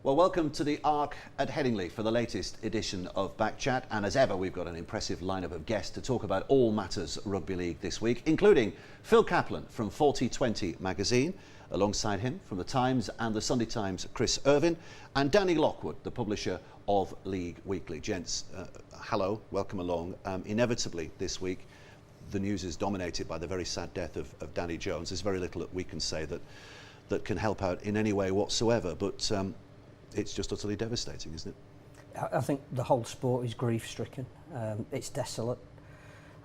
Well, welcome to the Arc at Headingley for the latest edition of Backchat. And as ever, we've got an impressive lineup of guests to talk about all matters rugby league this week, including Phil Caplan from 4020 magazine, alongside him from the Times and the Sunday Times, Chris Irvine, and Danny Lockwood, the publisher of League Weekly. Gents, hello, welcome along. Inevitably this week, the news is dominated by the very sad death of Danny Jones. There's very little that we can say that can help out in any way whatsoever, but it's just utterly devastating, isn't it? I think the whole sport is grief-stricken. It's desolate.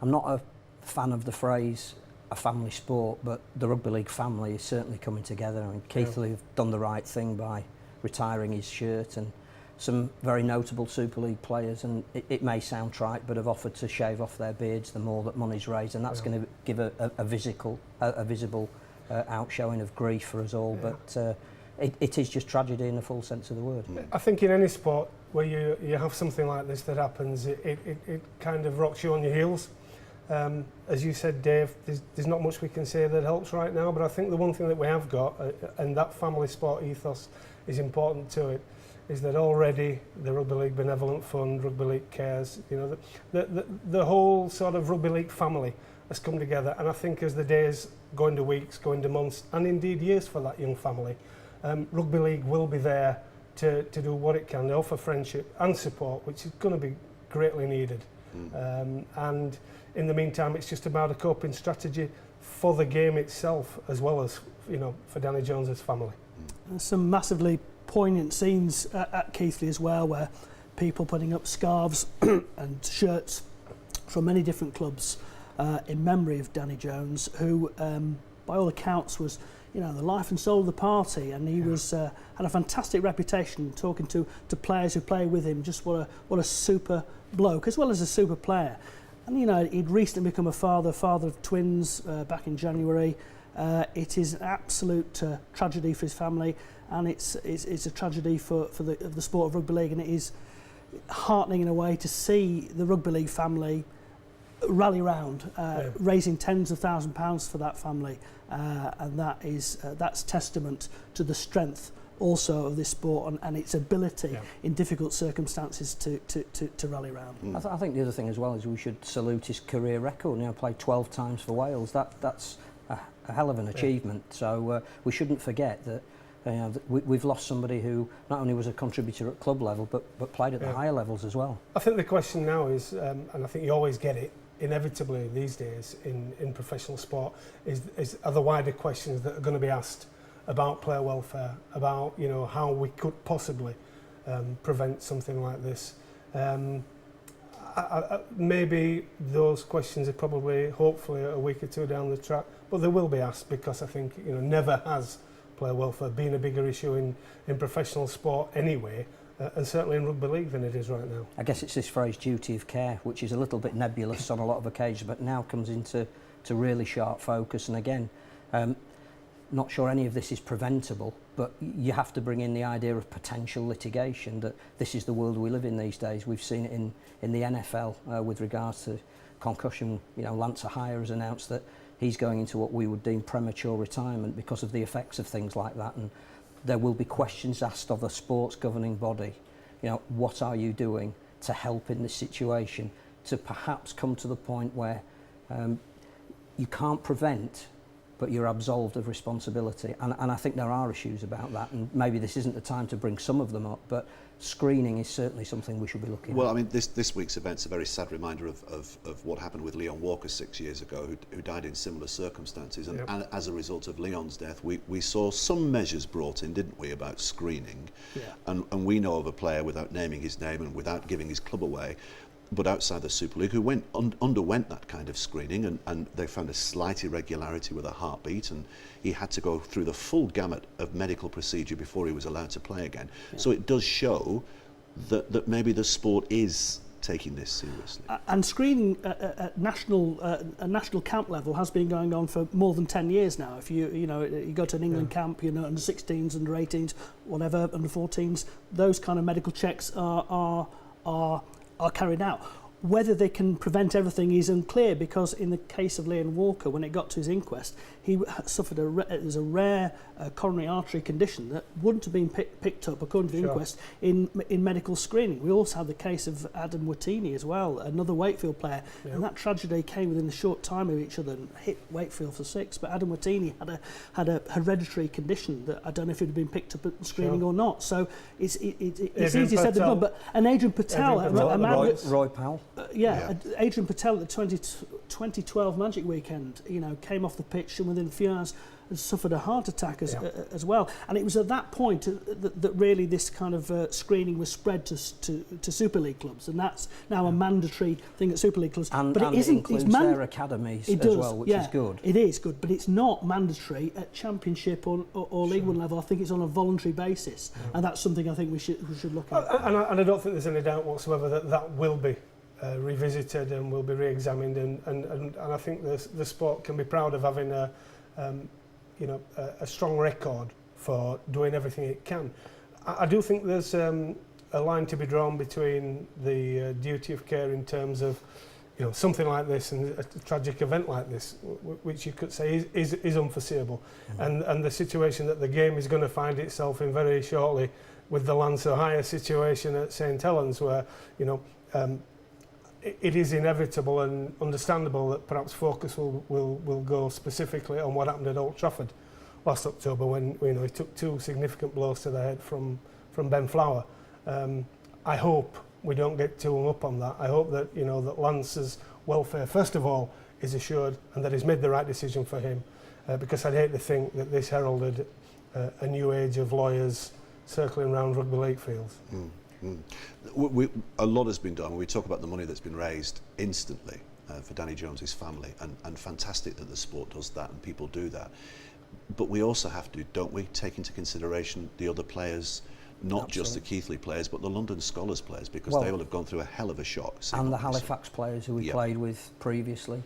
I'm not a fan of the phrase a family sport, but the rugby league family is certainly coming together. I mean, Keithley have done the right thing by retiring his shirt, and some very notable Super League players, and it may sound trite, but have offered to shave off their beards the more that money's raised, and that's going to give a visible outshowing of grief for us all. But it is just tragedy in the full sense of the word. I think in any sport where you have something like this that happens, it kind of rocks you on your heels. As you said, Dave, there's not much we can say that helps right now, but I think the one thing that we have got, and that family sport ethos is important to it, is that already the Rugby League Benevolent Fund, Rugby League Cares, you know, the whole sort of Rugby League family has come together, and I think as the days go into weeks, go into months, and indeed years for that young family, Rugby League will be there to do what it can, to offer friendship and support, which is going to be greatly needed. And in the meantime, it's just about a coping strategy for the game itself, as well as, you know, for Danny Jones's family. There's some massively poignant scenes at Keithley as well, where people putting up scarves and shirts from many different clubs in memory of Danny Jones, who, by all accounts, was, you know, the life and soul of the party, and he was had a fantastic reputation. Talking to players who play with him, just what a super bloke as well as a super player. And you know, he'd recently become a father of twins back in January. It is an absolute tragedy for his family, and it's a tragedy for the sport of rugby league, and it is heartening in a way to see the rugby league family rally round, raising tens of £1,000s for that family, and that's testament to the strength also of this sport and its ability in difficult circumstances to rally round. I think the other thing as well is we should salute his career record. You know, played 12 times for Wales. That's a hell of an achievement. So we shouldn't forget that. You know, we've lost somebody who not only was a contributor at club level, but played at the higher levels as well. I think the question now is, and I think you always get it inevitably these days in professional sport, is are the wider questions that are going to be asked about player welfare, about, you know, how we could possibly prevent something like this. Maybe those questions are probably, hopefully, a week or two down the track, but they will be asked, because I think, you know, never has player welfare been a bigger issue in professional sport anyway, and certainly in rugby league than it is right now. I guess it's this phrase duty of care, which is a little bit nebulous on a lot of occasions, but now comes into really sharp focus. And again, not sure any of this is preventable, but you have to bring in the idea of potential litigation, that this is the world we live in these days. We've seen it in the NFL with regards to concussion. You know, Lance Ahaya has announced that he's going into what we would deem premature retirement because of the effects of things like that, and there will be questions asked of a sports governing body. You know, what are you doing to help in this situation, to perhaps come to the point where you can't prevent, but you're absolved of responsibility. And I think there are issues about that, and maybe this isn't the time to bring some of them up, but screening is certainly something we should be looking at. Well, I mean, this week's event's a very sad reminder of what happened with Leon Walker 6 years ago, who died in similar circumstances. And, and as a result of Leon's death, we saw some measures brought in, didn't we, about screening. And we know of a player, without naming his name and without giving his club away, but outside the Super League, who underwent that kind of screening, and they found a slight irregularity with a heartbeat, and he had to go through the full gamut of medical procedure before he was allowed to play again. So it does show that maybe the sport is taking this seriously. And screening at national camp level has been going on for more than 10 years now. If you go to an England camp, you know, under 16s, under 18s, whatever, under 14s, those kind of medical checks are carried out. Whether they can prevent everything is unclear, because in the case of Liam Walker, when it got to his inquest, he suffered it was a rare coronary artery condition that wouldn't have been picked up, according to the inquest, in medical screening. We also had the case of Adam Watini as well, another Wakefield player, and that tragedy came within a short time of each other and hit Wakefield for 6. But Adam Watini had a hereditary condition that I don't know if it had been picked up at screening or not. So it's easy said than done. But and Adrian Patel, Roy Powell. Adrian Patel at the 2012 Magic Weekend, came off the pitch and within a few hours had suffered a heart attack as well. And it was at that point that really this kind of screening was spread to Super League clubs, and that's now a mandatory thing at Super League clubs. And it isn't. It includes their academies as well, which is good. It is good, but it's not mandatory at Championship or League One level. I think it's on a voluntary basis, and that's something I think we should look at. And I don't think there's any doubt whatsoever that will be revisited and will be re-examined, and I think the sport can be proud of having a strong record for doing everything it can. I do think there's a line to be drawn between the duty of care in terms of something like this and a tragic event like this, which you could say is unforeseeable, and the situation that the game is going to find itself in very shortly with the Lancer Hire situation at St Helens, where it is inevitable and understandable that perhaps focus will go specifically on what happened at Old Trafford last October when he took 2 significant blows to the head from Ben Flower. I hope we don't get too hung up on that. I hope that that Lance's welfare first of all is assured and that he's made the right decision for him, because I'd hate to think that this heralded a new age of lawyers circling around rugby league fields. A lot has been done. We talk about the money that's been raised instantly for Danny Jones's family, and fantastic that the sport does that and people do that. But we also have to, don't we, take into consideration the other players, not just the Keighley players, but the London Scholars players, because they will have gone through a hell of a shock. And the Halifax players who we played with previously,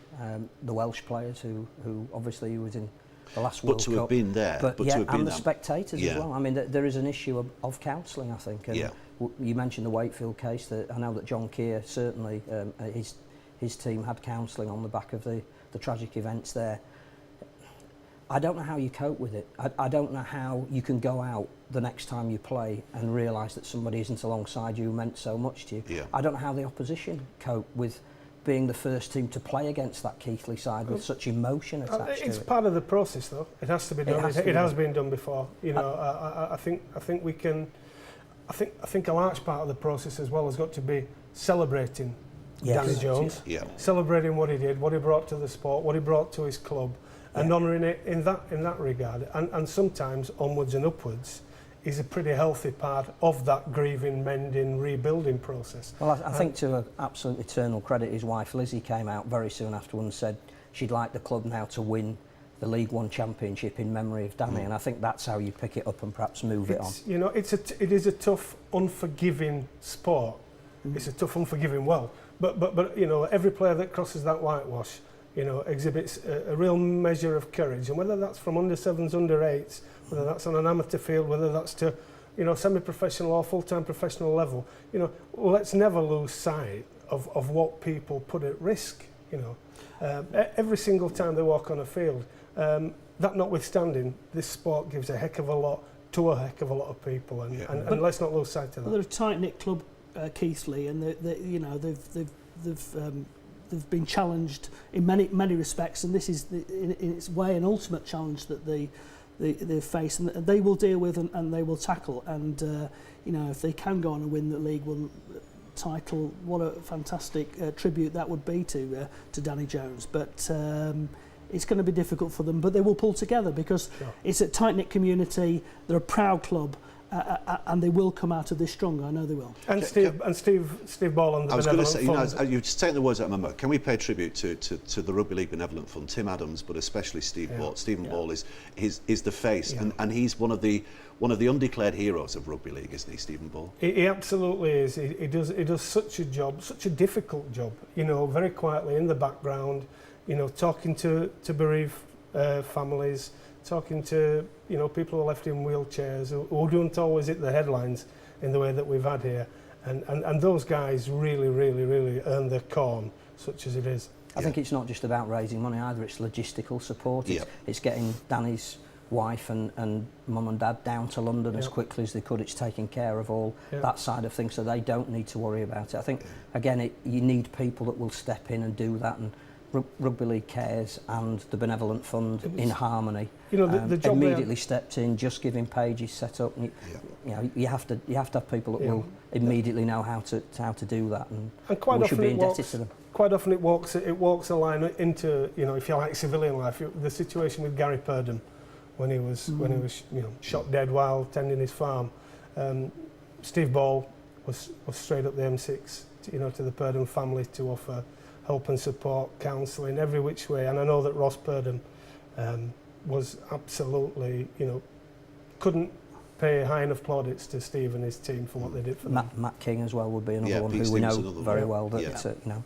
the Welsh players who obviously was in the last World Cup. But to have been there, and the spectators as well. I mean, there is an issue of counselling, I think. And you mentioned the Wakefield case. That I know that John Keir certainly his team had counselling on the back of the tragic events there. I don't know how you cope with it. I don't know how you can go out the next time you play and realise that somebody isn't alongside you who meant so much to you. I don't know how the opposition cope with being the first team to play against that Keighley side with such emotion attached to it. It's part of the process, though. It has to be done. It has been done before. I think we can. I think a large part of the process as well has got to be celebrating Danny Jones, celebrating what he did, what he brought to the sport, what he brought to his club, and honouring it in that regard. And sometimes onwards and upwards is a pretty healthy part of that grieving, mending, rebuilding process. Well, I think to her absolute eternal credit, his wife Lizzie came out very soon afterwards and said she'd like the club now to win the League One Championship in memory of Danny, and I think that's how you pick it up and perhaps move it on. It is a tough, unforgiving sport. It's a tough, unforgiving world. But every player that crosses that whitewash, exhibits a real measure of courage, and whether that's from under 7s, under 8s, whether that's on an amateur field, whether that's to semi-professional or full-time professional level, let's never lose sight of what people put at risk. Every single time they walk on a field. That notwithstanding, this sport gives a heck of a lot to a heck of a lot of people, and let's not lose sight of that. They're a tight-knit club, Keighley, and they've been challenged in many respects, and this is in its way an ultimate challenge that they face, and they will deal with and they will tackle. And if they can go on and win the League One title, what a fantastic tribute that would be to Danny Jones. But it's going to be difficult for them, but they will pull together because it's a tight-knit community. They're a proud club, and they will come out of this stronger. I know they will. And Steve Ball on the Benevolent Fund. You've just taken the words out of my mouth. Can we pay tribute to the Rugby League Benevolent Fund? Tim Adams, but especially Steve Ball. Stephen Ball is the face, and he's one of the undeclared heroes of rugby league, isn't he, Stephen Ball? He absolutely is. He does such a job, such a difficult job. Very quietly in the background. Talking to bereaved families, talking to people who are left in wheelchairs who don't always hit the headlines in the way that we've had here. And those guys really earn their corn, such as it is. I think it's not just about raising money either, it's logistical support. It's getting Danny's wife and mum and dad down to London as quickly as they could. It's taking care of all that side of things so they don't need to worry about it. I think, again, you need people that will step in and do that, and Rugby League Cares and the Benevolent Fund in harmony, you know, the job immediately stepped in, just giving pages set up. And you know, you have to have people that will immediately know how to do that, and quite we should often be indebted to them. Quite often it walks a line into, you know, if you like, civilian life. The situation with Gary Purdon when he was you know, shot dead while tending his farm. Steve Ball was straight up the M6, you know, to the Purdon family to offer help and support, counselling, every which way. And I know that Ross Purdon was absolutely, you know, couldn't pay high enough plaudits to Steve and his team for what they did for them. Matt King as well would be another one who we know very well. That it's, you know,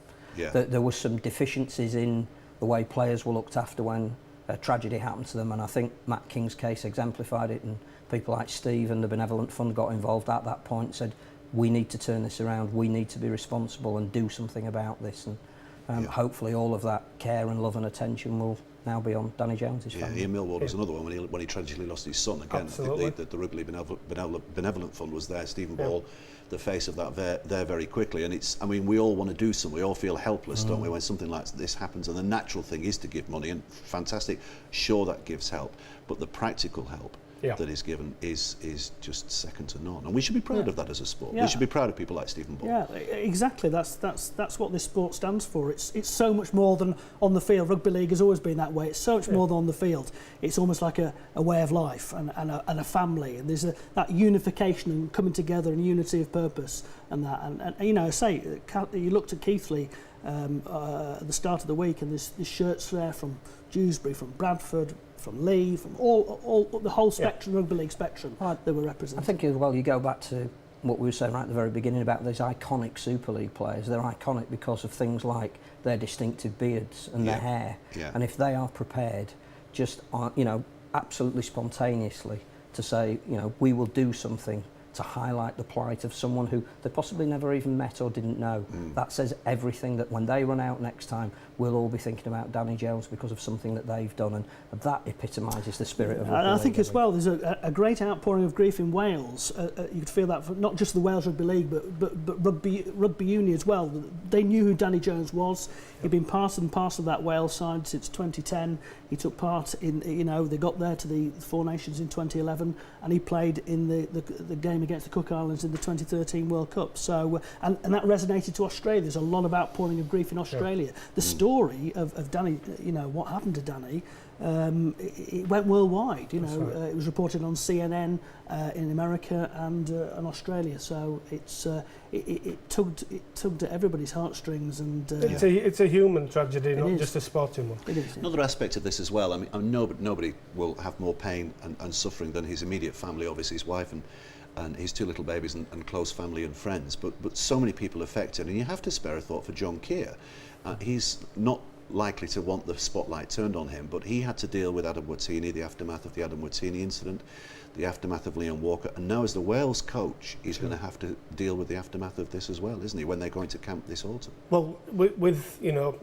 there was some deficiencies in the way players were looked after when a tragedy happened to them, and I think Matt King's case exemplified it. And people like Steve and the Benevolent Fund got involved at that point and said, we need to turn this around, we need to be responsible and do something about this. And hopefully all of that care and love and attention will now be on Danny Jones's family. Ian Millward was another one when he tragically lost his son. Again, Absolutely. I think the Rugby Benevolent Fund was there. Stephen Ball, the face of that, there very quickly. And it's, I mean, we all want to do something. We all feel helpless, don't we, when something like this happens. And the natural thing is to give money, and fantastic. Sure, that gives help, but the practical help that is given is just second to none. And we should be proud of that as a sport. We should be proud of people like Stephen Ball. Yeah, exactly. That's what this sport stands for. It's so much more than on the field. Rugby league has always been that way. It's so much more than on the field. It's almost like a way of life and a family. And there's that unification and coming together and unity of purpose and that. And you know, you looked at Keighley at the start of the week, and there's shirts there from Dewsbury, from Bradford, from Lee, from all the whole spectrum, rugby league spectrum that were represented. I think as well, you go back to what we were saying right at the very beginning about these iconic Super League players. They're iconic because of things like their distinctive beards and their hair. And if they are prepared, just you know, absolutely spontaneously to say, you know, we will do something to highlight the plight of someone who they possibly never even met or didn't know. That says everything, that when they run out next time, we'll all be thinking about Danny Jones because of something that they've done, and that epitomises the spirit of rugby league. I think as well, there's a great outpouring of grief in Wales. You could feel that for not just the Wales Rugby League, but rugby union as well. They knew who Danny Jones was. He'd been part and parcel of that Wales side since 2010. He took part in, you know, they got there to the Four Nations in 2011, and he played in the game against the Cook Islands in the 2013 World Cup. So, and that resonated to Australia. There's a lot of outpouring of grief in Australia. The story of Danny, you know, what happened to Danny, it went worldwide. You know, it was reported on CNN in America and Australia. So it tugged at everybody's heartstrings, and it's a human tragedy, not just a sporting one. It is. Another aspect of this as well. I mean, nobody will have more pain and suffering than his immediate family, obviously his wife and his two little babies and close family and friends. But so many people affected, and you have to spare a thought for John Keir. He's not likely to want the spotlight turned on him, but he had to deal with Adam Watini, the aftermath of the Adam Watini incident, the aftermath of Leon Walker, and now as the Wales coach, he's going to have to deal with the aftermath of this as well, isn't he, when they're going to camp this autumn? Well, with you know,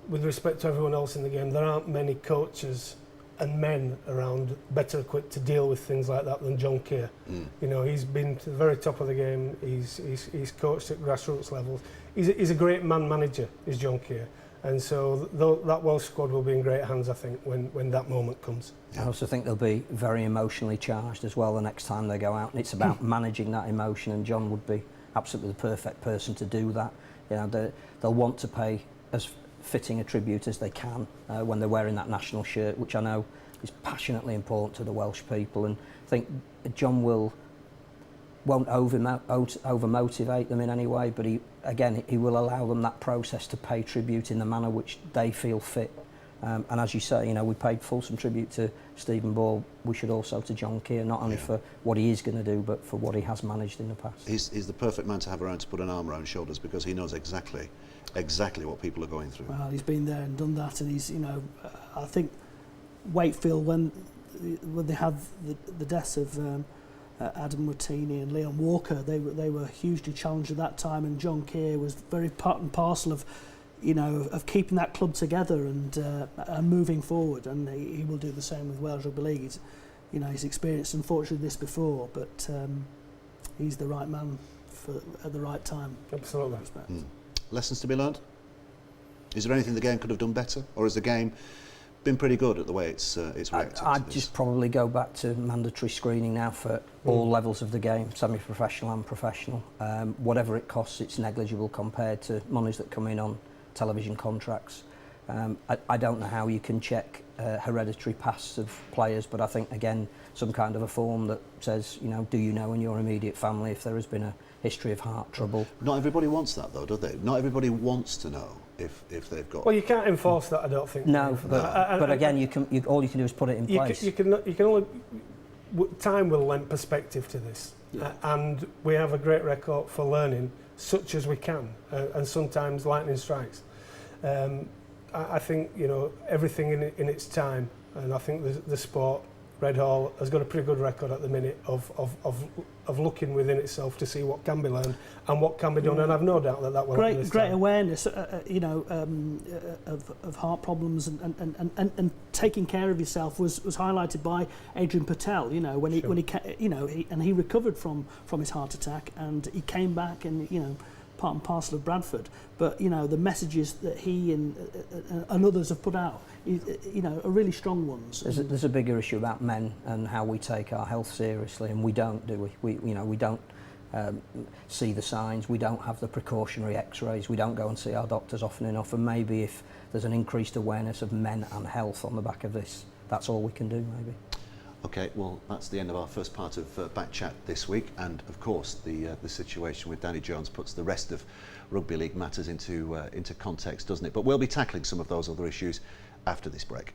with respect to everyone else in the game, there aren't many coaches and men around better equipped to deal with things like that than John Keir. You know, he's been to the very top of the game. He's coached at grassroots levels. He's a great man manager, is John Keir. And so that Welsh squad will be in great hands, I think, when that moment comes. I also think they'll be very emotionally charged as well the next time they go out, and it's about managing that emotion, and John would be absolutely the perfect person to do that. You know, they'll want to pay as fitting a tribute as they can when they're wearing that national shirt, which I know is passionately important to the Welsh people, and I think John won't over-motivate them in any way, but he will allow them that process to pay tribute in the manner which they feel fit. And as you say, you know, we paid fulsome tribute to Stephen Ball. We should also to John Keir, not only for what he is going to do, but for what he has managed in the past. He's the perfect man to have around to put an arm around shoulders, because he knows exactly what people are going through. Well, he's been there and done that, and he's, you know, I think Wakefield, when they had the deaths of Adam Watini and Leon Walker, they were hugely challenged at that time, and John Keir was very part and parcel of, you know, of keeping that club together and moving forward, and he will do the same with Wales Rugby League. He's experienced, unfortunately, this before, but he's the right man at the right time. Absolutely. Lessons to be learned? Is there anything the game could have done better, or has the game been pretty good at the way it's reacted? I'd just probably go back to mandatory screening now for all levels of the game, semi-professional and professional. Whatever it costs, it's negligible compared to monies that come in on television contracts. I don't know how you can check hereditary pasts of players, but I think, again, some kind of a form that says, you know, do you know in your immediate family if there has been a history of heart trouble? Not everybody wants that, though, do they? Not everybody wants to know if they've got... Well, you can't enforce that, I don't think. No, but again, all you can do is put it in place. You can only... Time will lend perspective to this. Yeah. And we have a great record for learning, such as we can, and sometimes lightning strikes. I think, you know, everything in its time, and I think the sport, Red Hall, has got a pretty good record at the minute of looking within itself to see what can be learned and what can be done, and I've no doubt that will happen this great time. Awareness, of heart problems and taking care of yourself was highlighted by Adrian Patel. You know, when he he recovered from his heart attack, and he came back, and, you know, part and parcel of Bradford, but, you know, the messages that he and others have put out, you know, are really strong ones. There's a bigger issue about men and how we take our health seriously, and we don't, do we? We don't see the signs, we don't have the precautionary x-rays, we don't go and see our doctors often enough, and maybe if there's an increased awareness of men and health on the back of this, that's all we can do, maybe. Okay, well, that's the end of our first part of Back Chat this week, and of course the situation with Danny Jones puts the rest of rugby league matters into context, doesn't it? But we'll be tackling some of those other issues after this break.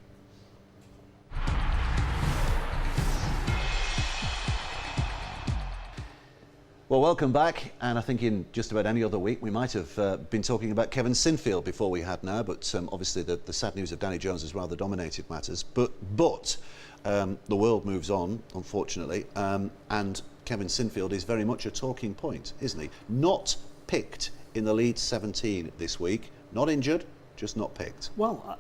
Well, welcome back, and I think in just about any other week we might have been talking about Kevin Sinfield before we had now, but obviously the sad news of Danny Jones has rather dominated matters. But the world moves on, unfortunately, and Kevin Sinfield is very much a talking point, isn't he? Not picked in the Leeds 17 this week, not injured, just not picked. Well,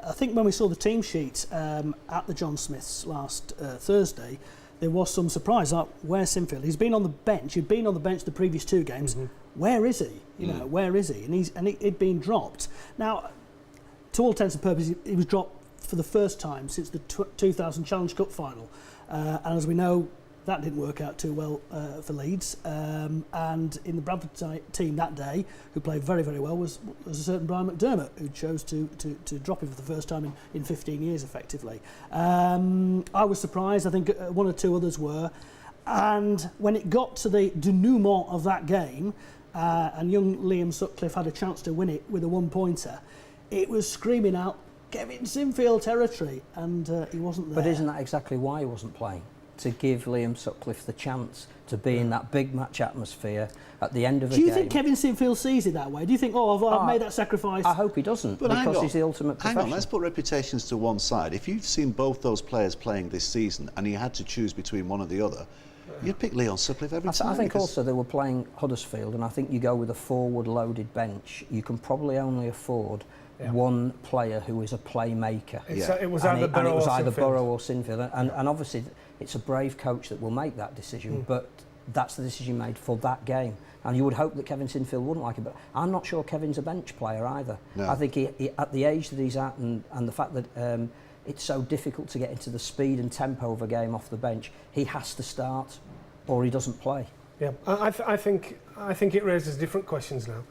I think when we saw the team sheet at the John Smiths last Thursday, there was some surprise. Where's Sinfield? He's been on the bench. He'd been on the bench the previous two games. Mm-hmm. Where is he? You know, where is he? And he'd been dropped. Now, to all intents and purposes, he was dropped for the first time since the 2000 Challenge Cup final, and as we know, that didn't work out too well for Leeds. And in the Bradford team that day, who played very, very well, was a certain Brian McDermott, who chose to drop him for the first time in 15 years, effectively. I was surprised. I think one or two others were. And when it got to the denouement of that game, and young Liam Sutcliffe had a chance to win it with a one-pointer, it was screaming out, Kevin Sinfield territory, and he wasn't there. But isn't that exactly why he wasn't playing? To give Liam Sutcliffe the chance to be in that big match atmosphere at the end of a game. Do you think Kevin Sinfield sees it that way? Do you think, I've made that sacrifice? I hope he doesn't, but because he's the ultimate professional. Hang on, let's put reputations to one side. If you've seen both those players playing this season and you had to choose between one or the other, you'd pick Leon Sutcliffe every time. I think also they were playing Huddersfield, and I think you go with a forward-loaded bench, you can probably only afford one player who is a playmaker. It was either Burrow or Sinfield. And obviously it's a brave coach that will make that decision, but that's the decision made for that game. And you would hope that Kevin Sinfield wouldn't like it, but I'm not sure Kevin's a bench player either. No. I think he, at the age that he's at, and the fact that it's so difficult to get into the speed and tempo of a game off the bench, he has to start or he doesn't play. Yeah, I think it raises different questions now.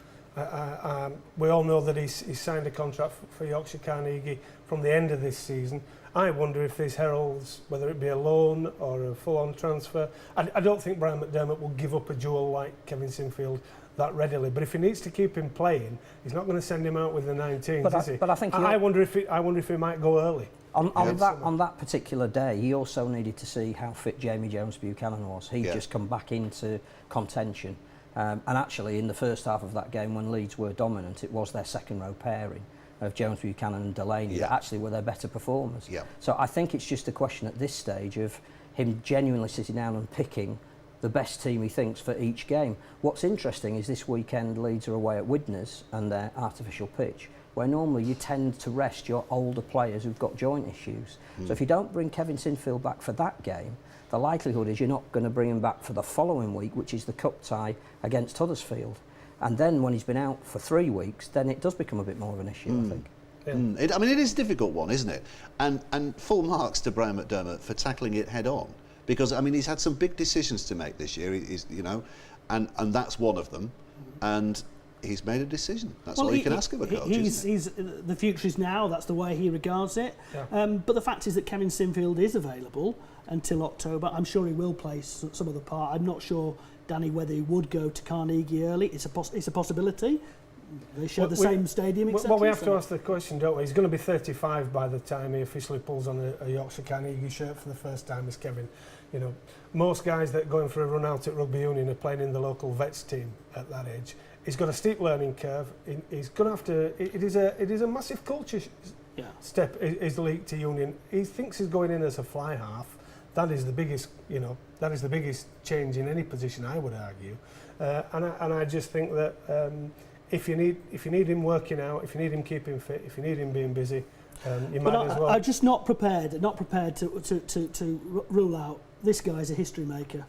We all know that he's signed a contract for Yorkshire Carnegie from the end of this season. I wonder if this heralds whether it be a loan or a full-on transfer. I don't think Brian McDermott will give up a jewel like Kevin Sinfield that readily. But if he needs to keep him playing, he's not going to send him out with the 19s, is he? But I think I wonder if he might go early. On that particular day, he also needed to see how fit Jamie Jones-Buchanan was. He'd just come back into contention. And actually, in the first half of that game, when Leeds were dominant, it was their second row pairing of Jones-Buchanan and Delaney that actually were their better performers. So I think it's just a question at this stage of him genuinely sitting down and picking the best team he thinks for each game. What's interesting is this weekend Leeds are away at Widnes and their artificial pitch, where normally you tend to rest your older players who've got joint issues. So if you don't bring Kevin Sinfield back for that game, the likelihood is you're not going to bring him back for the following week, which is the cup tie against Huddersfield. And then when he's been out for 3 weeks, then it does become a bit more of an issue, I think. I mean, it is a difficult one, isn't it? And full marks to Brian McDermott for tackling it head on. Because, I mean, he's had some big decisions to make this year, and that's one of them. And he's made a decision. That's all you can ask of a coach, isn't it? The future is now. That's the way he regards it. Yeah. But the fact is that Kevin Sinfield is available until October. I'm sure he will play some of the part. I'm not sure, Danny, whether he would go to Carnegie early. It's a possibility. They share the same stadium, etc. Well, we have to ask the question, don't we? He's going to be 35 by the time he officially pulls on a Yorkshire Carnegie shirt for the first time as Kevin. You know, most guys that are going for a run out at Rugby Union are playing in the local vets team at that age. He's got a steep learning curve. He's going to have to. It is a massive culture step. Is the league to Union? He thinks he's going in as a fly half. That is the biggest. That is the biggest change in any position, I would argue. And I just think that. If you need him working out, if you need him keeping fit, if you need him being busy, you might as well. I'm just not prepared to rule out this guy's a history maker.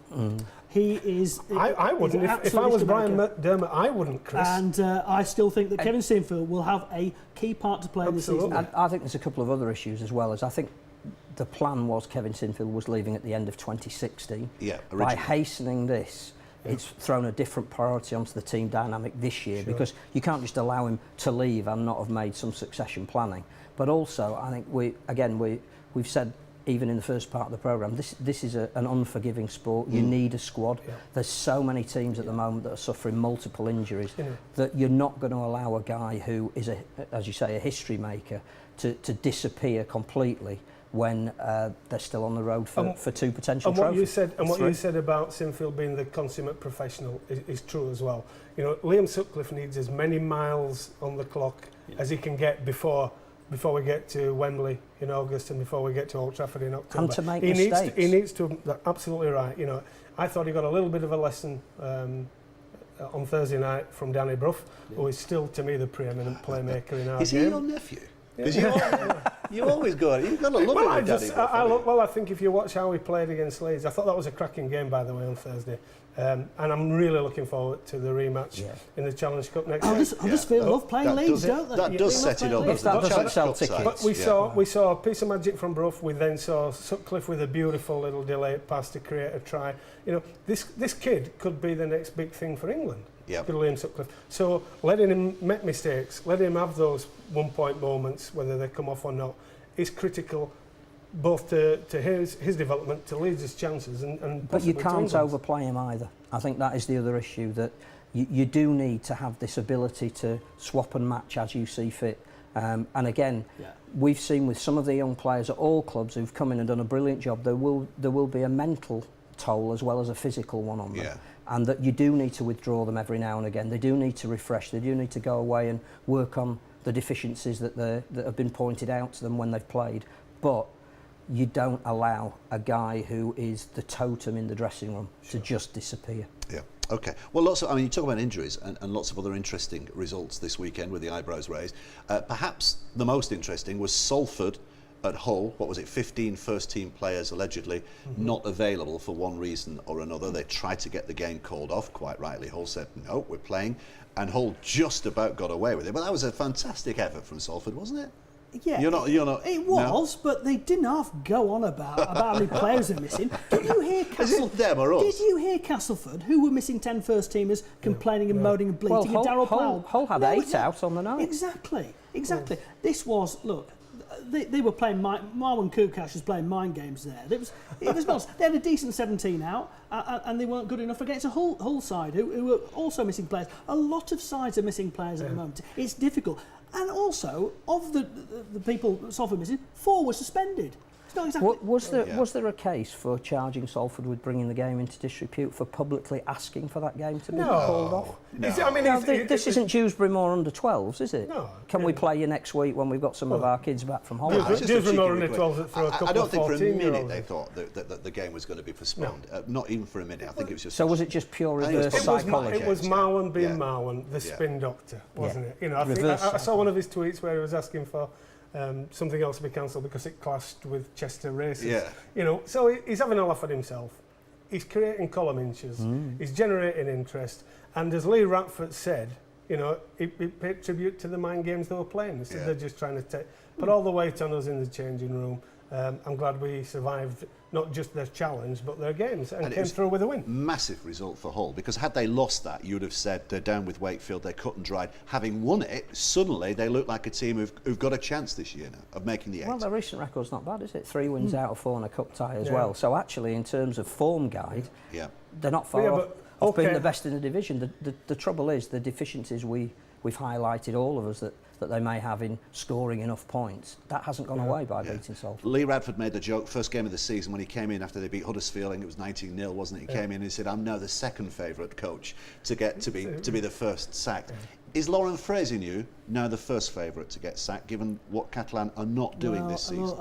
He is. I wouldn't. If I was Brian McDermott, I wouldn't, Chris. And I still think that Kevin Sinfield will have a key part to play in this season. I think there's a couple of other issues as well. As I think the plan was Kevin Sinfield was leaving at the end of 2016. Yeah, originally. By hastening this. It's thrown a different priority onto the team dynamic this year because you can't just allow him to leave and not have made some succession planning. But also, I think we've said even in the first part of the programme, this is an unforgiving sport. You need a squad. Yeah. There's so many teams at the moment that are suffering multiple injuries that you're not going to allow a guy who is, as you say, a history maker to disappear completely when they're still on the road for 2 potential trophies. What you said about Sinfield being the consummate professional is true as well. You know, Liam Sutcliffe needs as many miles on the clock as he can get before we get to Wembley in August and before we get to Old Trafford in October. And to make mistakes. He needs to. Absolutely right. You know, I thought he got a little bit of a lesson on Thursday night from Danny Brough, who is still to me the preeminent playmaker in our game. Is he your nephew? Because you always go. You've got a lovely Danny Brough. I think if you watch how we played against Leeds, I thought that was a cracking game, by the way, on Thursday. And I'm really looking forward to the rematch in the Challenge Cup next year. Huddersfield love playing Leeds, don't they? That does set it up. If that doesn't sell tickets. But we saw a piece of magic from Brough. We then saw Sutcliffe with a beautiful little delayed pass to create a try. You know, this kid could be the next big thing for England. Yep. Liam Sutcliffe. So letting him make mistakes, letting him have those 1 point moments, whether they come off or not, is critical both to his development, to Leeds' chances, and but you can't overplay him either. I think that is the other issue, that you do need to have this ability to swap and match as you see fit. And again, we've seen with some of the young players at all clubs who've come in and done a brilliant job, there will be a mental toll as well as a physical one on them. Yeah. And that you do need to withdraw them every now and again. They do need to refresh. They do need to go away and work on the deficiencies that have been pointed out to them when they've played. But you don't allow a guy who is the totem in the dressing room to just disappear. Yeah. Okay. Well, you talk about injuries and lots of other interesting results this weekend with the eyebrows raised. Perhaps the most interesting was Salford at Hull. What was it? 15 first-team players allegedly not available for one reason or another. They tried to get the game called off, quite rightly. Hull said, no, we're playing. And Hull just about got away with it. But that was a fantastic effort from Salford, wasn't it? Yeah, you're not. It was, but they didn't half go on about how many players are missing. Did you hear Is it them or us? Did you hear Castleford, who were missing 10 first-teamers, complaining and moaning and bleating? Well, and Darryl Powell. Hull had 8 out on the night. Exactly. This was, look, they were playing, Marwan Kukash was playing mind games there. It was not. They had a decent 17 out, and they weren't good enough against a Hull side who were also missing players. A lot of sides are missing players at the moment. It's difficult. And also, of the people Salford missing, 4 were suspended. It's not exactly. Was there a case for charging Salford with bringing the game into disrepute for publicly asking for that game to be called off? No. This isn't Dewsbury Moor under 12s, is it? No. Can we play you next week when we've got some of our kids back from holiday? Dewsbury Moor under 12s that throw a couple I don't of think for a 14-year-olds. minute they thought that the game was going to be postponed. Not even for a minute. I think it was just. So was it just pure I think it was reverse probably psychology? It was Marwan being Yeah. Marwan, the spin doctor, wasn't it? You know, Reverse I saw one of his tweets where he was asking for something else to be cancelled because it clashed with Chester races. Yeah. You know, so he's having a laugh at himself. He's creating column inches. He's generating interest. And as Lee Ratford said, you know, it paid tribute to the mind games they were playing. He said they're just trying to put all the weight on us in the changing room. I'm glad we survived not just their challenge but their games and came through with a win. Massive result for Hull, because had they lost that, you would have said they're down with Wakefield, they're cut and dried. Having won it, suddenly they look like a team who've got a chance this year now of making the eight. Well, their recent record's not bad, is it? 3 wins out of 4 and a cup tie as well. So actually, in terms of form guide, they're not far off being the best in the division. The trouble is the deficiencies we've highlighted, all of us, that they may have in scoring enough points. That hasn't gone away by beating Salford. Lee Radford made the joke first game of the season when he came in after they beat Huddersfield, and it was 19-0, wasn't it? He came in and he said, "I'm now the second favourite coach to be the first sacked." Is Lauren Fraser now the first favourite to get sacked, given what Caplan are not doing this season?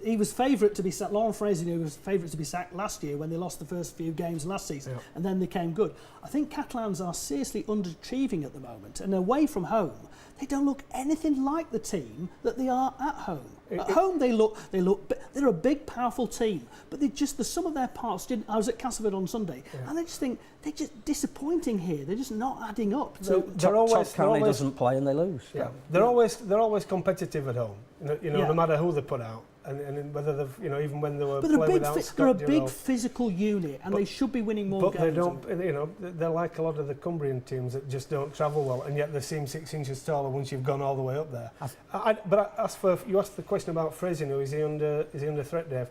He was favourite to be sacked. Lauren Fraser was favourite to be sacked last year when they lost the first few games last season, and then they came good. I think Catalans are seriously underachieving at the moment, and away from home, they don't look anything like the team that they are at home. At home, they're a big, powerful team, but the sum of their parts didn't. I was at Castleford on Sunday, and I just think they're just disappointing here. They're just not adding up. So they're always doesn't play and they lose. Yeah, they're always competitive at home. No matter who they put out, and whether they've even when they were playing without Scott they're a big physical unit, and they should be winning more games. But they don't. They're like a lot of the Cumbrian teams that just don't travel well, and yet they seem 6 inches taller once you've gone all the way up there. You asked the question about Fraser. Is he under threat, Dave?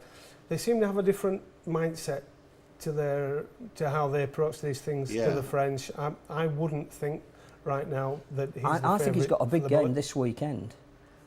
They seem to have a different mindset to how they approach these things to the French. I wouldn't think right now that he's I think he's got a big game this weekend.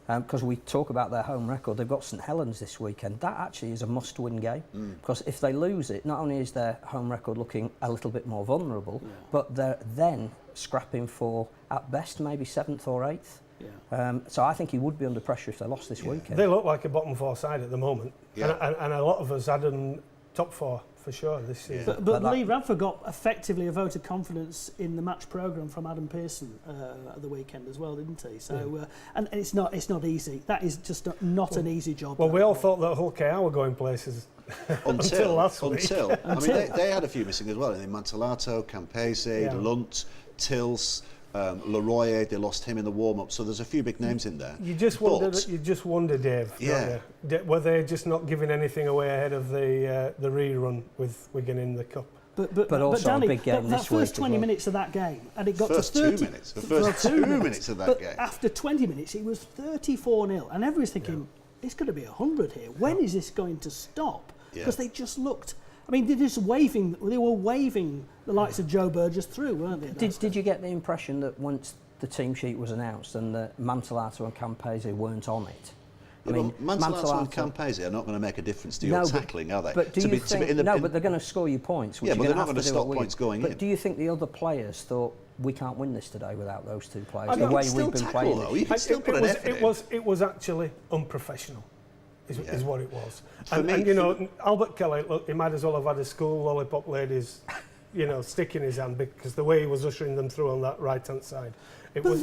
Because we talk about their home record, they've got St Helens this weekend. That actually is a must-win game, because if they lose it, not only is their home record looking a little bit more vulnerable, but they're then scrapping for, at best, maybe 7th or 8th. So I think he would be under pressure if they lost this weekend. They look like a bottom 4 side at the moment, and a lot of us had them top 4 for sure this season. But Lee Radford got effectively a vote of confidence in the match programme from Adam Pearson at the weekend as well, didn't he? So and it's not easy. That is just not an easy job. Well, we all thought that Hull KR were going places until last week. I mean, they had a few missing as well. Mantelato, Campese, Lunt, Tils. Leroy, they lost him in the warm-up, so there's a few big names in there. You just wonder, Dave. Yeah. Were they just not giving anything away ahead of the rerun with Wigan in the cup? But also Danny, a big game that this week. first 20 minutes of that game, and it got first to 30. 2 minutes. The first 2 minutes of that game. After 20 minutes, it was 34-0, and everyone's thinking, it's going to be 100 here. When is this going to stop? Because they just looked. I mean, they were waving the likes of Joe Burgess through, weren't they? Did you get the impression that once the team sheet was announced and that Mantelato and Campese weren't on it? Mantelato and Campese are not going to make a difference to your tackling, are they? But do you think? But they're going to score you points. Which but they're not going to stop points going in. But do you think the other players thought we can't win this today without those two players? The way we've been playing, though. You can still put an effort in. It was actually unprofessional. Is what it was. And Albert Kelly, look, he might as well have had a school lollipop ladies, stick in his hand, because the way he was ushering them through on that right-hand side, it was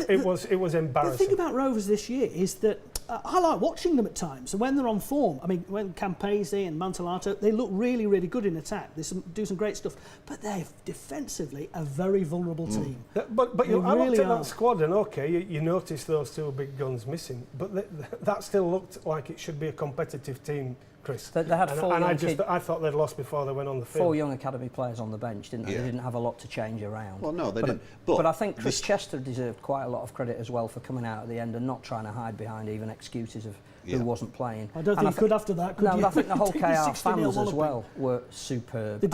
embarrassing. The thing about Rovers this year is that I like watching them at times, and when they're on form, I mean, when Campese and Mantelato, they look really, really good in attack. They do some great stuff, but they're defensively a very vulnerable team. But I looked at that squad, and you notice those two big guns missing, but that still looked like it should be a competitive team, Chris. They had I thought they'd lost before they went on the field. 4 young academy players on the bench, didn't they? They didn't have a lot to change around. Well, no, they didn't. But I think Chris Chester deserved quite a lot of credit as well for coming out at the end and not trying to hide behind even excuses of who wasn't playing. I don't think he could after that, could you? No, I think the whole KR fans as well were superb. They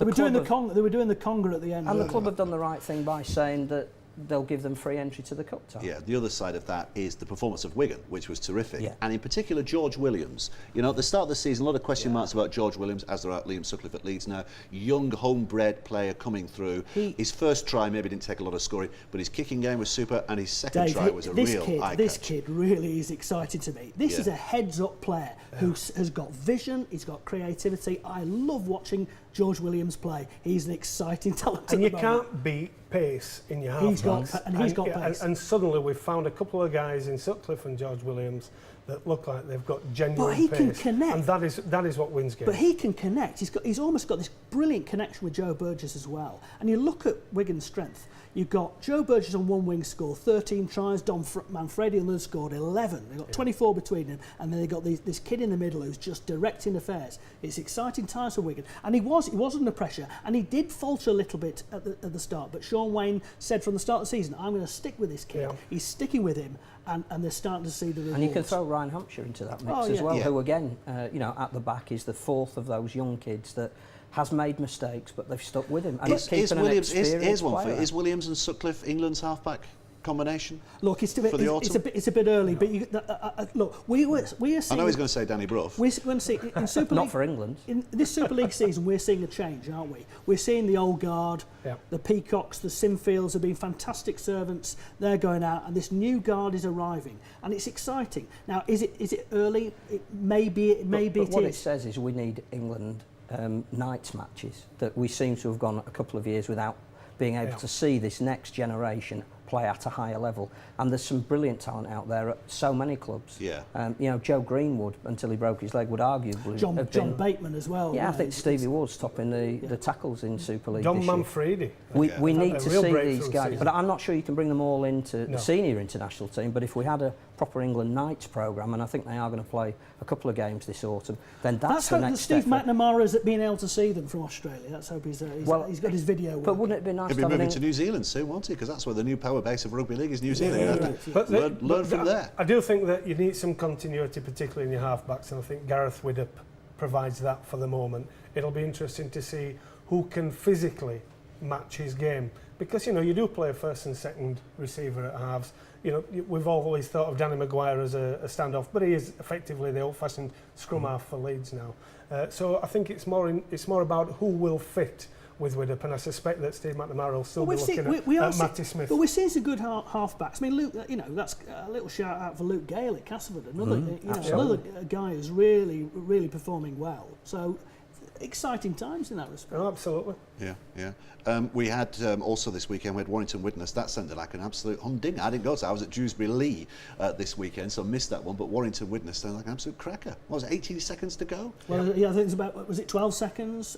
were doing the conga at the end. And the club have done the right thing by saying that they'll give them free entry to the cup tie. Yeah, the other side of that is the performance of Wigan, which was terrific. Yeah. And in particular, George Williams. You know, at the start of the season, a lot of question marks about George Williams, as there are at Liam Sutcliffe at Leeds now. Young, homebred player coming through. His first try maybe didn't take a lot of scoring, but his kicking game was super, and his second try was a real eye-catch. This kid really is exciting to me. This is a heads-up player who has got vision, he's got creativity. I love watching George Williams play. He's an exciting talent. And you can't beat pace in your half. He's got pace. And suddenly we've found a couple of guys in Sutcliffe and George Williams that look like they've got genuine pace. But he can connect. And that is what wins games. But he can connect. He's almost got this brilliant connection with Joe Burgess as well. And you look at Wigan's strength. You've got Joe Burgess on one wing scored 13 tries, Don Manfredi on the other scored 11. They've got 24 between them, and then they've got this kid in the middle who's just directing affairs. It's exciting times for Wigan. And he was under pressure, and he did falter a little bit at the start. But Sean Wayne said from the start of the season, I'm going to stick with this kid. Yeah. He's sticking with him, and they're starting to see the rewards. And you can throw Ryan Hampshire into that mix as well, who again, at the back is the fourth of those young kids that has made mistakes, but they've stuck with him. And here's one for you. Is Williams and Sutcliffe England's halfback combination? Look, it's a bit early, but look, we are seeing. I know he's going to say Danny Brough. We're going to see in Super League. Not for England. In this Super League season, we're seeing a change, aren't we? We're seeing the old guard, the Peacocks, the Sinfields have been fantastic servants. They're going out, and this new guard is arriving, and it's exciting. Now, is it early? Maybe what it says is we need England nights matches, that we seem to have gone a couple of years without being able to see this next generation play at a higher level. And there's some brilliant talent out there at so many clubs. Joe Greenwood, until he broke his leg, would arguably John Bateman as well. Yeah, I think Stevie Ward's topping the tackles in Super League. Don Manfredi. We need to see these guys, but I'm not sure you can bring them all into the senior international team. But if we had a proper England Nights programme, and I think they are going to play a couple of games this autumn, then that's the next step. Steve McNamara's been able to see them from Australia. Let's hope he's got his video. But wouldn't it be nice? He'll be moving to New Zealand soon, won't he? Because that's where the new power base of rugby league is. New Zealand. You have to learn from there. I do think that you need some continuity, particularly in your halfbacks, and I think Gareth Widdop provides that for the moment. It'll be interesting to see who can physically match his game, because you do play a first and second receiver at halves. We've always thought of Danny Maguire as a standoff, but he is effectively the old-fashioned scrum half for Leeds now. So I think it's more about who will fit with Widdop, and I suspect that Steve McNamara will still be looking at Matty Smith. But we're seeing some good halfbacks. I mean, Luke, that's a little shout out for Luke Gale at Castleford, another guy who's really, really performing well. So exciting times in that respect. Oh, absolutely. Yeah. We had also this weekend, we had Warrington Widnes. That sounded like an absolute humdinger. I didn't go to. I was at Dewsbury Lee this weekend, so I missed that one. But Warrington Widnes sounded like an absolute cracker. What was it, 18 seconds to go? Well, I think it's about, was it 12 seconds?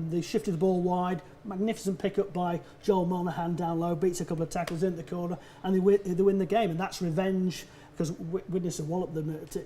They shifted the ball wide. Magnificent pick-up by Joel Monaghan down low, beats a couple of tackles in the corner, and they win the game. And that's revenge, because Widnes have walloped them at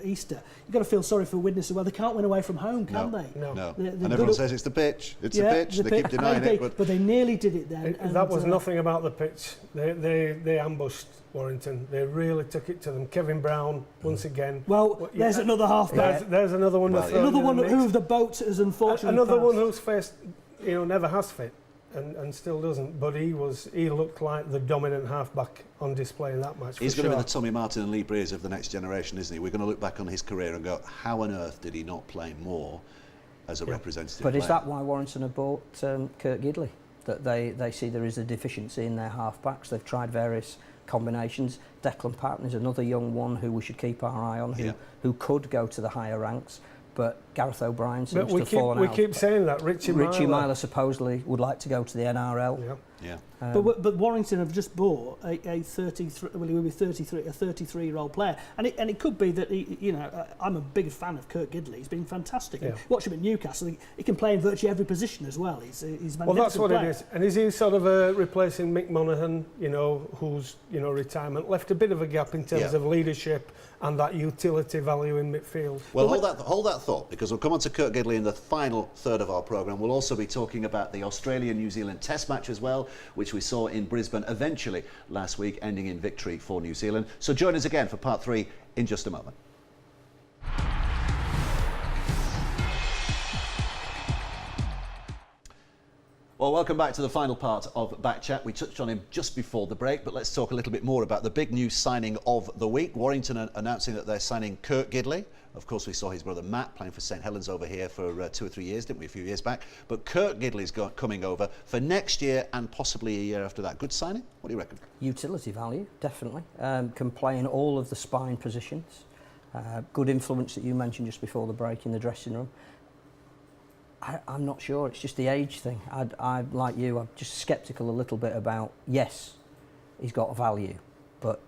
Easter. You've got to feel sorry for Widnes as well. They can't win away from home, can they? No. And everyone says it's the pitch. It's the pitch. They keep denying it. But they nearly did it then. That was nothing about the pitch. They ambushed Warrington. They really took it to them. Kevin Brown, once again. Well, there's another halfback. There's another one. Another one who the boat has unfortunately Another passed. one who's faced, never has fit. And still doesn't, but he looked like the dominant halfback on display in that match. He's going to be the Tommy Martin and Lee Breers of the next generation, isn't he? We're going to look back on his career and go, how on earth did he not play more as a representative But player? Is that why Warrington have bought Kurt Gidley? That they see there is a deficiency in their halfbacks. They've tried various combinations. Declan Patton is another young one who we should keep our eye on, who could go to the higher ranks. But Gareth O'Brien seems to have fallen out. We keep saying that. Richie Myler supposedly would like to go to the NRL. Yeah. But Warrington have just bought a 33-year-old player, and it could be that I'm a big fan of Kurt Gidley. He's been fantastic. Watch him at Newcastle. He can play in virtually every position as well. He's magnificent. Well, that's what player. it is. And is he sort of replacing Mick Monaghan? Whose retirement left a bit of a gap in terms of leadership and that utility value in midfield. Well, hold that thought, because we'll come on to Kurt Gidley in the final third of our programme. We'll also be talking about the Australia-New Zealand Test match as well, which we saw in Brisbane eventually last week, ending in victory for New Zealand. So join us again for part 3 in just a moment. Well, welcome back to the final part of Back Chat. We touched on him just before the break, but let's talk a little bit more about the big new signing of the week. Warrington announcing that they're signing Kurt Gidley. Of course, we saw his brother Matt playing for St Helens over here for 2 or 3 years, didn't we, a few years back? But Kurt Gidley's coming over for next year and possibly a year after that. Good signing? What do you reckon? Utility value, definitely. Can play in all of the spine positions. Good influence that you mentioned just before the break in the dressing room. I'm not sure, it's just the age thing. I like you, I'm just sceptical a little bit about, yes, he's got value, but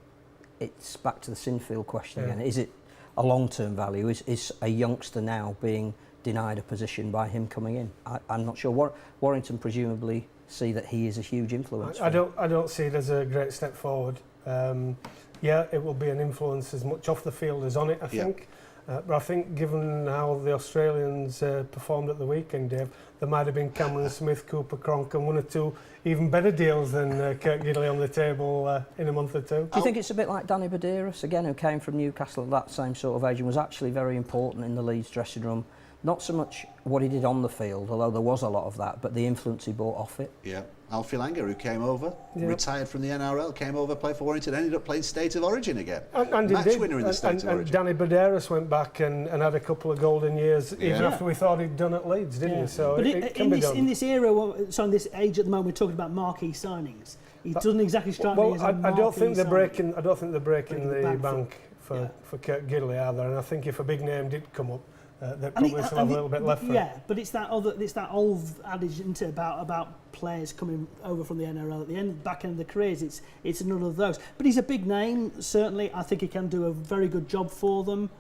it's back to the Sinfield question again. Is it a long-term value? Is a youngster now being denied a position by him coming in? I'm not sure. Warrington presumably see that he is a huge influence. I don't see it as a great step forward. Yeah, it will be an influence as much off the field as on it, I think. But I think given how the Australians performed at the weekend, Dave, there might have been Cameron Smith, Cooper Cronk and 1 or 2 even better deals than Kurt Gidley on the table in a month or 2. Do you think it's a bit like Danny Badeiras, again, who came from Newcastle at that same sort of age and was actually very important in the Leeds dressing room? Not so much what he did on the field, although there was a lot of that, but the influence he brought off it. Yeah. Alfie Langer, who came over, retired from the NRL, came over, played for Warrington, ended up playing State of Origin again. And Match winner in the State of Origin. Danny Badeiras went back and had a couple of golden years, even after we thought he'd done at Leeds, didn't he? So but it can be done. In this era, so in this age at the moment, we're talking about marquee signings. He doesn't exactly strike me as a marquee I don't think they're breaking. I don't think they're breaking the the bank bank for Kurt Gidley either. And I think if a big name did come up, they'd probably still have a little bit left for it. But it's that old adage, isn't it, about players coming over from the NRL at the back end of the careers. It's another of those. But he's a big name, certainly. I think he can do a very good job for them.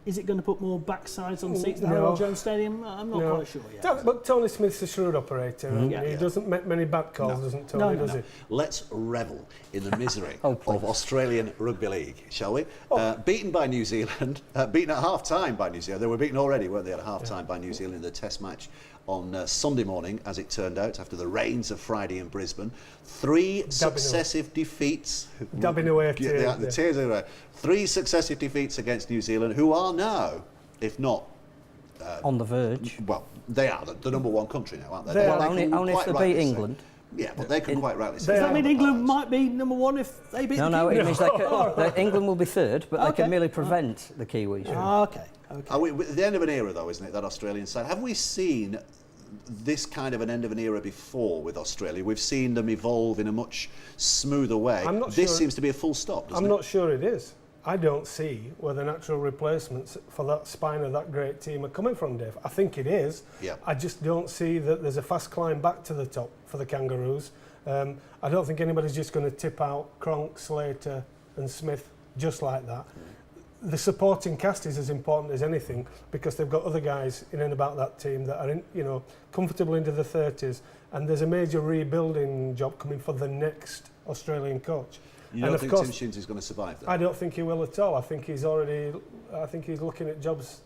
Is it going to put more backsides on seats in the Harold Jones Stadium? I'm not quite sure yet. But Tony Smith's a shrewd operator. He doesn't make many bad calls, doesn't Tony, does he? Let's revel in the misery of Australian Rugby League, shall we? Beaten by New Zealand, beaten at half-time by New Zealand. They were beaten already, weren't they, at half-time by New Zealand in the Test match on Sunday morning, as it turned out, after the rains of Friday in Brisbane. 3 successive defeats. Dabbing away tears. The tears are away. 3 successive defeats against New Zealand, who are now, if not... on the verge. Well, they are the number 1 country now, aren't they? Well, only if they beat England. Yeah, but they can quite rightly say. Does that mean England might be number 1 if they beat the Kiwis? No, it means England will be 3rd, but they can merely prevent the Kiwis. Okay. Are we at the end of an era, though, isn't it, that Australian side? Have we seen this kind of an end of an era before with Australia? We've seen them evolve in a much smoother way. This seems to be a full stop, doesn't it? I'm not sure it is. I don't see where the natural replacements for that spine of that great team are coming from, Dave. I think it is. Yeah. I just don't see that there's a fast climb back to the top for the Kangaroos. I don't think anybody's just going to tip out Cronk, Slater and Smith just like that. The supporting cast is as important as anything because they've got other guys in and about that team that are comfortable into the 30s, and there's a major rebuilding job coming for the next Australian coach. You don't think Tim Sheens is going to survive that? I don't think he will at all. I think he's looking at jobs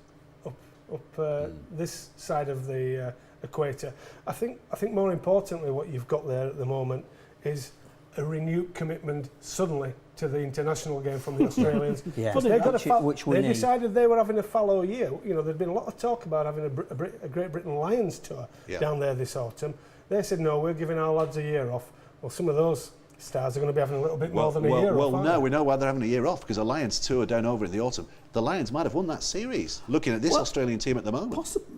up this side of the equator. I think more importantly what you've got there at the moment is a renewed commitment suddenly to the international game from the Australians. They decided they were having a fallow year. There'd been a lot of talk about having a Great Britain Lions tour down there this autumn. They said, no, we're giving our lads a year off. Well, some of those stars are going to be having a little bit more than a year off. Well, no, we know why they're having a year off, because a Lions tour down over in the autumn. The Lions might have won that series, looking at this Australian team at the moment.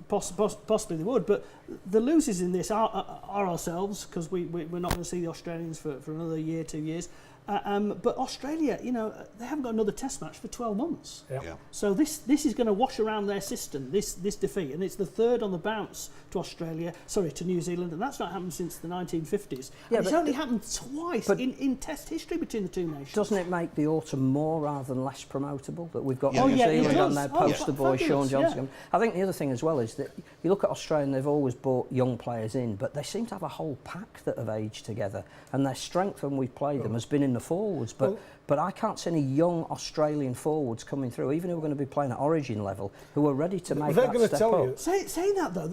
Possibly they would, but the losers in this are ourselves, because we're not going to see the Australians for another year, 2 years. But Australia, they haven't got another test match for 12 months. Yeah. So this is going to wash around their system, this defeat, and it's the 3rd on the bounce to New Zealand, and that's not happened since the 1950s. Yeah, it's only happened twice in test history between the two nations. Doesn't it make the autumn more rather than less promotable that we've got New Zealand on their poster boy Sean Johnson? I think the other thing as well is that you look at Australia and they've always brought young players in, but they seem to have a whole pack that have aged together, and their strength when we've played them has been in the forwards, but I can't see any young Australian forwards coming through, even who are going to be playing at Origin level, who are ready to make that step up. Saying that though,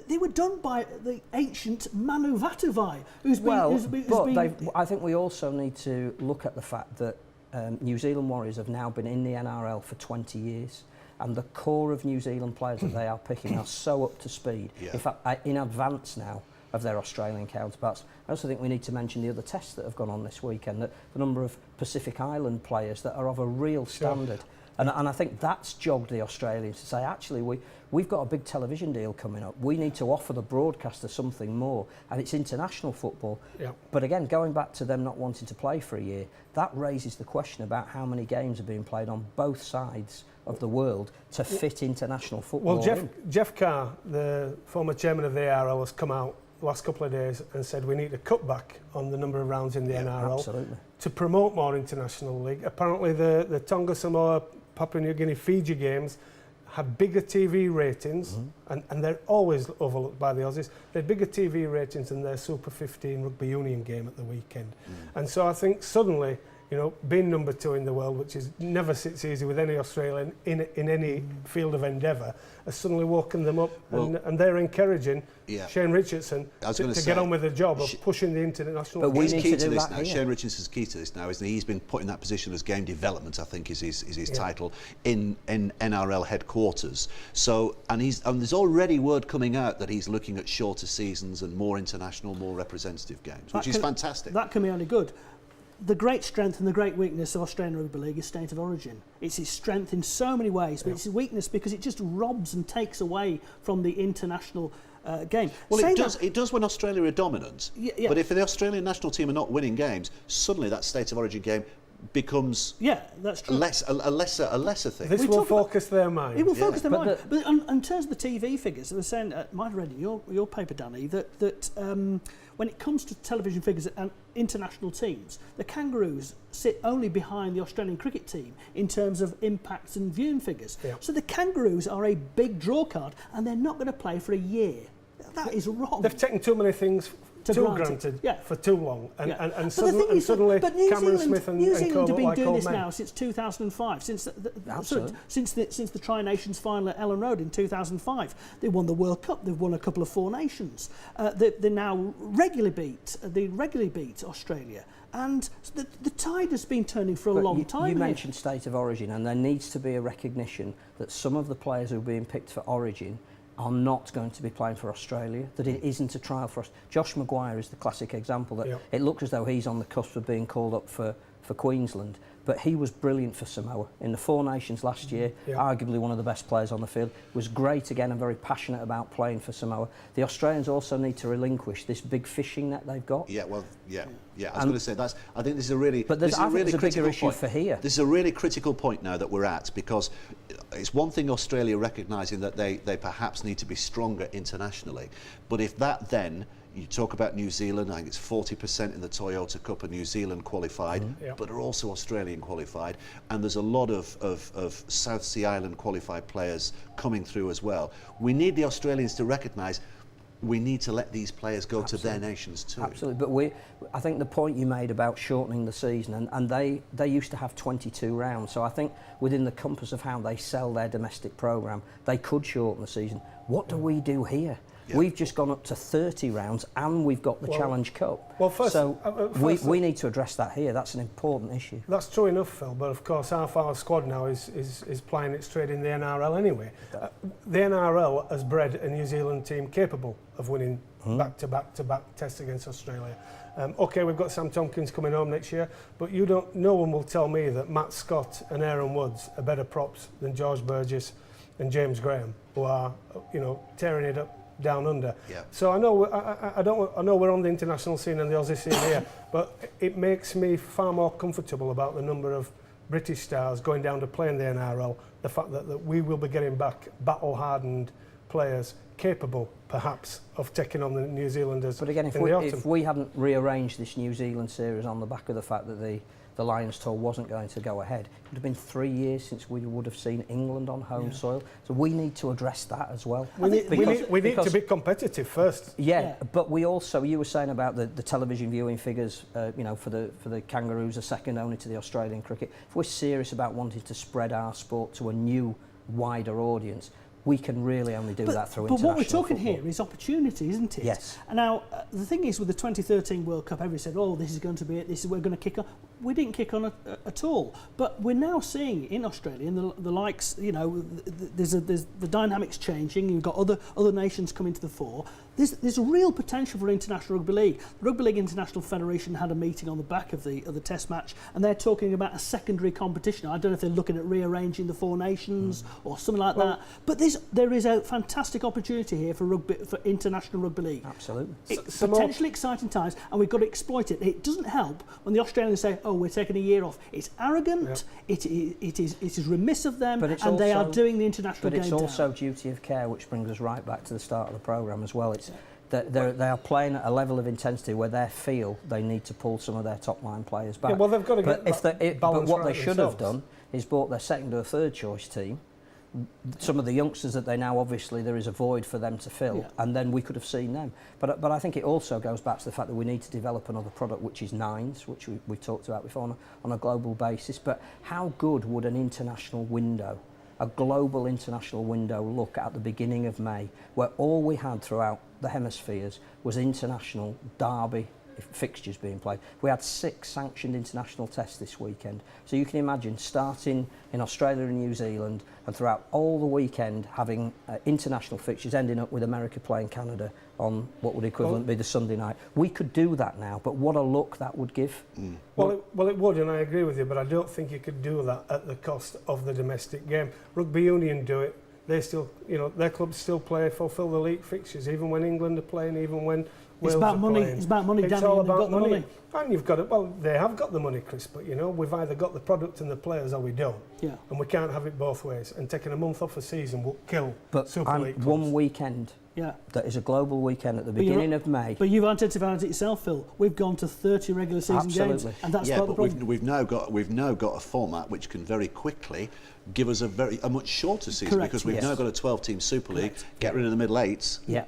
they were done by the ancient Manu Vatuvai, I think we also need to look at the fact that New Zealand Warriors have now been in the NRL for 20 years. And the core of New Zealand players that they are picking are so up to speed. In fact, in advance now of their Australian counterparts. I also think we need to mention the other tests that have gone on this weekend, that the number of Pacific Island players that are of a real standard. Sure. And I think that's jogged the Australians to say, actually, we've got a big television deal coming up. We need to offer the broadcaster something more, and it's international football. Yeah. But again, going back to them not wanting to play for a year, that raises the question about how many games are being played on both sides of the world to fit international football. Well, Jeff Carr, the former chairman of the ARL, has come out the last couple of days and said we need to cut back on the number of rounds in the NRL absolutely. to promote more international league. Apparently the Tonga, Samoa, Papua New Guinea, Fiji games had bigger TV ratings, and they're always overlooked by the Aussies. They had bigger TV ratings than their Super 15 rugby union game at the weekend. And so I think suddenly, you know, being number 2 in the world, which is never sits easy with any Australian in any field of endeavour, has suddenly woken them up, and they're encouraging Shane Richardson to get on with the job of pushing the international. But we He's need key to to do this that now. here. Shane Richardson's key to this now, isn't he? He's been put in that position as game development, I think is his title, in NRL headquarters. So, and there's already word coming out that he's looking at shorter seasons and more international, more representative games, which is fantastic. That can be only good. The great strength and the great weakness of Australian Rugby League is state of origin. It's its strength in so many ways, but it's its weakness because it just robs and takes away from the international game. Well, it does when Australia are dominant, Yeah. but if the Australian national team are not winning games, suddenly that state of origin game becomes that's true. a lesser thing. This will focus their mind. It will focus their mind. But in terms of the TV figures, they were saying, might have read in your paper, Danny, that when it comes to television figures and international teams, the Kangaroos sit only behind the Australian cricket team in terms of impacts and viewing figures. Yeah. So the Kangaroos are a big draw card, and they're not going to play for a year. That is wrong. They've taken too many things too granted for too long, and suddenly Cameron Smith and New Zealand have been like doing this now since 2005, since the Tri-Nations final at Ellen Road in 2005. They won the World Cup. They've won a couple of Four Nations. They now regularly beat Australia. And the tide has been turning for a long time. You mentioned state of origin, and there needs to be a recognition that some of the players who are being picked for origin are not going to be playing for Australia, that it isn't a trial for us. Josh Maguire is the classic example that it looks as though he's on the cusp of being called up for Queensland, but he was brilliant for Samoa in the Four Nations last year, arguably one of the best players on the field, was great again and very passionate about playing for Samoa. The Australians also need to relinquish this big fishing net they've got. I was going to say I think this is a really bigger issue for here. This is a really critical point now that we're at, because it's one thing Australia recognising that they perhaps need to be stronger internationally, but if that then you talk about New Zealand, I think it's 40% in the Toyota Cup are New Zealand qualified, but are also Australian qualified, and there's a lot of South Sea Island qualified players coming through as well. We need the Australians to recognise we need to let these players go to their nations too. Absolutely, but I think the point you made about shortening the season, and they used to have 22 rounds, so I think within the compass of how they sell their domestic programme, they could shorten the season. What do we do here? Yeah. We've just gone up to 30 rounds and we've got the Challenge Cup. Well, we need to address that here. That's an important issue. That's true enough, Phil, but of course our squad now is playing it straight in the NRL anyway. The NRL has bred a New Zealand team capable of winning back-to-back tests against Australia. OK, we've got Sam Tompkins coming home next year, but no one will tell me that Matt Scott and Aaron Woods are better props than George Burgess and James Graham, who are, tearing it up down under. So I know we're on the international scene and the Aussie scene here, but it makes me far more comfortable about the number of British stars going down to play in the NRL, the fact that we will be getting back battle-hardened players capable, perhaps, of taking on the New Zealanders. But again, if we hadn't rearranged this New Zealand series on the back of the fact that the Lions tour wasn't going to go ahead, it would have been 3 years since we would have seen England on home soil. So we need to address that as well. We need to be competitive first. But we also, you were saying about the television viewing figures, for the Kangaroos are second only to the Australian cricket. If we're serious about wanting to spread our sport to a new, wider audience, we can really only do that through international But what we're talking football. here is opportunity, isn't it? Yes. And now, the thing is with the 2013 World Cup, everybody said, this is going to be it, we're going to kick off. we didn't kick on at all. But we're now seeing in Australia, in the likes, you know, there's the dynamics changing. You've got other nations coming to the fore. There's a real potential for international rugby league. The Rugby League International Federation had a meeting on the back of the Test match, and they're talking about a secondary competition. I don't know if they're looking at rearranging the Four Nations or something like that. But there is a fantastic opportunity here for international rugby league. Absolutely. It's potentially exciting times, and we've got to exploit it. It doesn't help when the Australians say, "Oh, we're taking a year off." It's arrogant. Yep. It is remiss of them, and they are doing the international game down. But it's also duty of care, which brings us right back to the start of the programme as well. They are playing at a level of intensity where they feel they need to pull some of their top line players back. Yeah, well, they've got to get but what they should have done is brought their second or third choice team, some of the youngsters that they now obviously there is a void for them to fill, and then we could have seen them. But I think it also goes back to the fact that we need to develop another product, which is nines, which we've talked about before on a global basis. But how good would an international window, a global international window, look at the beginning of May, where all we had throughout the hemispheres was international derby fixtures being played. We had 6 sanctioned international tests this weekend. So you can imagine starting in Australia and New Zealand and throughout all the weekend having international fixtures, ending up with America playing Canada on what would equivalent be the Sunday night. We could do that now, but what a look that would give. Well, it would, and I agree with you, but I don't think you could do that at the cost of the domestic game. Rugby Union do it. They still, you know, their clubs still fulfill the league fixtures, even when England are playing, even when Wales it's about are money. playing. It's about money. It's Danny, all and they've about got the money. And you've got it. Well, they have got the money, Chris, but you know, we've either got the product and the players or we don't. Yeah. And we can't have it both ways. And taking a month off a season will kill Super League clubs. One weekend. Yeah. That is a global weekend at the beginning of May. But you've identified it yourself, Phil. We've gone to 30 regular season games, and that's part of the problem. We've now got a format which can very quickly give us a much shorter season. Correct, because we've now got a 12-team Super League. Get rid of the middle eights. Yeah.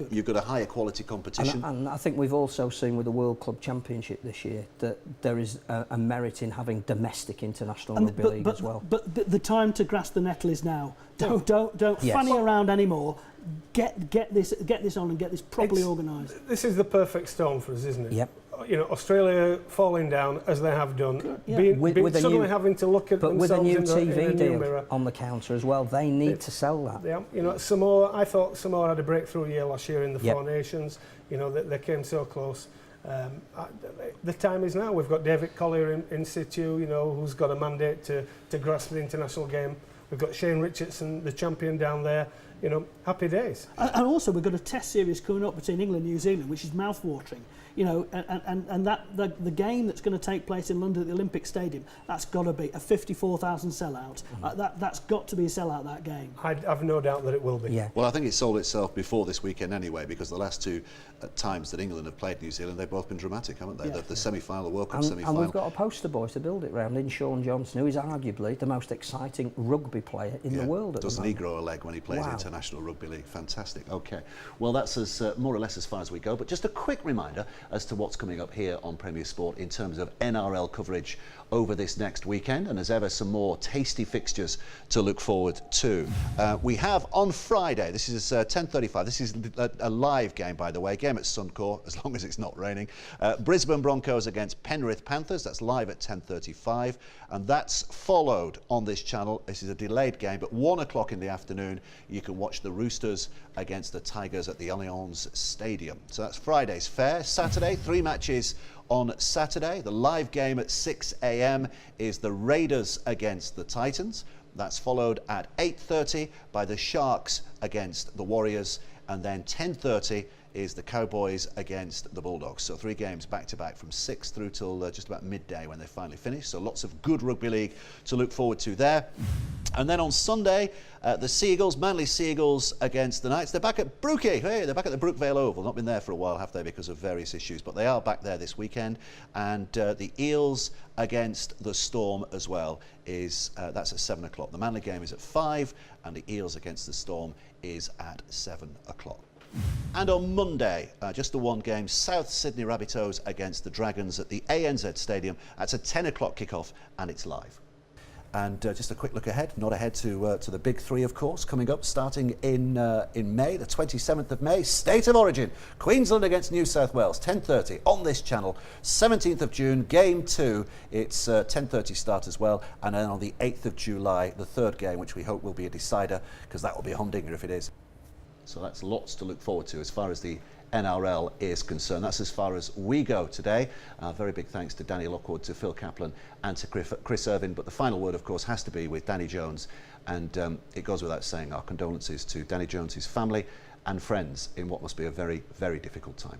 You've got a higher quality competition. And I think we've also seen with the World Club Championship this year that there is a merit in having domestic international rugby league as well. But the time to grasp the nettle is now. Don't fanny around anymore. Get this on and get this properly organised. This is the perfect storm for us, isn't it? Yep. You know, Australia falling down as they have done, with suddenly having to look at themselves with a new in TV the deal mirror on the counter as well. They need to sell that. Yeah, you know, Samoa. I thought Samoa had a breakthrough year last year in the Four Nations. You know, they came so close. The time is now. We've got David Collier in situ. You know, who's got a mandate to grasp the international game. We've got Shane Richardson, the champion down there. You know, happy days. And also we've got a test series coming up between England and New Zealand, which is mouth-watering. You know, and that the game that's going to take place in London at the Olympic Stadium, that's got to be a 54,000 sellout. That's got to be a sellout, that game. I've no doubt that it will be. Yeah. Well, I think it sold itself before this weekend anyway, because the last 2 times that England have played New Zealand, they've both been dramatic, haven't they? The semi-final, the World Cup semi-final. And we've got a poster boy to build it round in Sean Johnson, who is arguably the most exciting rugby player in the world at the moment. Doesn't he grow a leg when he plays international rugby league? Fantastic. Okay. Well, that's more or less as far as we go, but just a quick reminder as to what's coming up here on Premier Sport in terms of NRL coverage over this next weekend, and as ever some more tasty fixtures to look forward to. We have on Friday, this is 10:35, this is a live game, by the way, game at Suncorp, as long as it's not raining. Brisbane Broncos against Penrith Panthers, that's live at 10:35, and that's followed on this channel. This is a delayed game, but 1 o'clock in the afternoon you can watch the Roosters against the Tigers at the Allianz Stadium. So that's Friday's fare. Saturday, 3 matches on Saturday. The live game at 6 a.m. is the Raiders against the Titans. That's followed at 8:30 by the Sharks against the Warriors, and then 10:30 is the Cowboys against the Bulldogs. So 3 games back-to-back from 6 through till just about midday when they finally finish. So lots of good rugby league to look forward to there. And then on Sunday, the Seagulls, Manly Seagulls against the Knights. They're back at Brookie. Hey, they're back at the Brookvale Oval. Not been there for a while, have they, because of various issues. But they are back there this weekend. And the Eels against the Storm as well is that's at 7 o'clock. The Manly game is at 5, and the Eels against the Storm is at 7 o'clock. And on Monday, just the one game, South Sydney Rabbitohs against the Dragons at the ANZ Stadium. That's a 10 o'clock kickoff, and it's live. And just a quick look ahead, not ahead to the big three, of course, coming up starting in May, the 27th of May, State of Origin, Queensland against New South Wales, 10:30 on this channel. 17th of June, Game 2, it's 10:30 start as well. And then on the 8th of July, the third game, which we hope will be a decider, because that will be a humdinger if it is. So that's lots to look forward to as far as the NRL is concerned. That's as far as we go today. Very big thanks to Danny Lockwood, to Phil Caplan and to Chris Irvine. But the final word, of course, has to be with Danny Jones. And it goes without saying, our condolences to Danny Jones' family and friends in what must be a very, very difficult time.